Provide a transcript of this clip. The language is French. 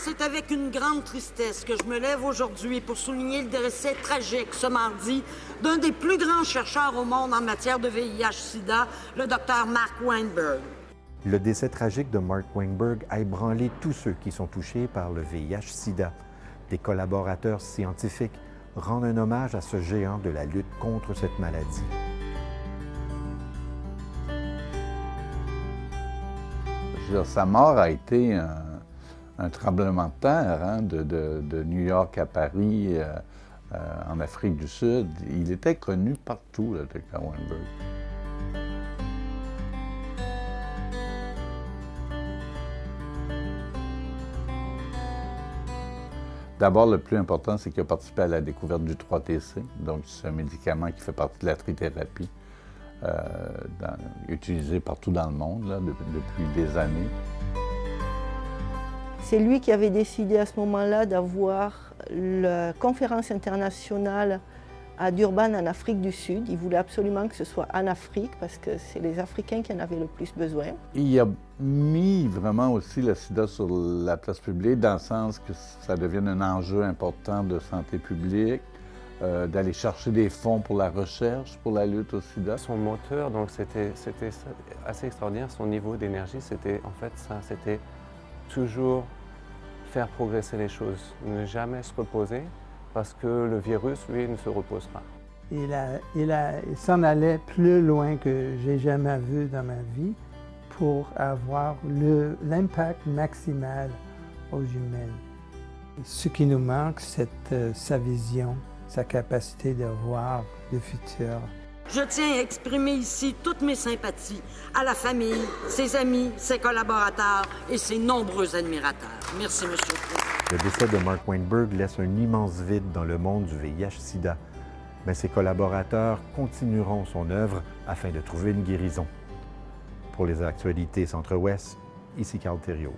c'est avec une grande tristesse que je me lève aujourd'hui pour souligner le décès tragique ce mardi d'un des plus grands chercheurs au monde en matière de VIH-Sida, le Dr Mark Weinberg. Le décès tragique de Mark Weinberg a ébranlé tous ceux qui sont touchés par le VIH-Sida. Des collaborateurs scientifiques rendent un hommage à ce géant de la lutte contre cette maladie. Sa mort a été un tremblement de terre, hein, de New York à Paris, en Afrique du Sud. Il était connu partout, le Dr Weinberg. D'abord, le plus important, c'est qu'il a participé à la découverte du 3-TC, donc c'est un médicament qui fait partie de la trithérapie, utilisé partout dans le monde là, depuis des années. C'est lui qui avait décidé à ce moment-là d'avoir la conférence internationale à Durban en Afrique du Sud. Il voulait absolument que ce soit en Afrique parce que c'est les Africains qui en avaient le plus besoin. Il a mis vraiment aussi le sida sur la place publique dans le sens que ça devienne un enjeu important de santé publique, d'aller chercher des fonds pour la recherche, pour la lutte au sida. Son moteur, donc c'était assez extraordinaire, son niveau d'énergie, c'était en fait ça, c'était toujours faire progresser les choses, ne jamais se reposer, parce que le virus, lui, ne se repose pas. Il s'en allait plus loin que j'ai jamais vu dans ma vie pour avoir l'impact maximal aux humains. Ce qui nous manque, c'est sa vision, sa capacité de voir le futur. Je tiens à exprimer ici toutes mes sympathies à la famille, ses amis, ses collaborateurs et ses nombreux admirateurs. Merci, M. le Président. Le décès de Mark Weinberg laisse un immense vide dans le monde du VIH-Sida, mais ses collaborateurs continueront son œuvre afin de trouver une guérison. Pour les actualités Centre-Ouest, ici Carl Thériault.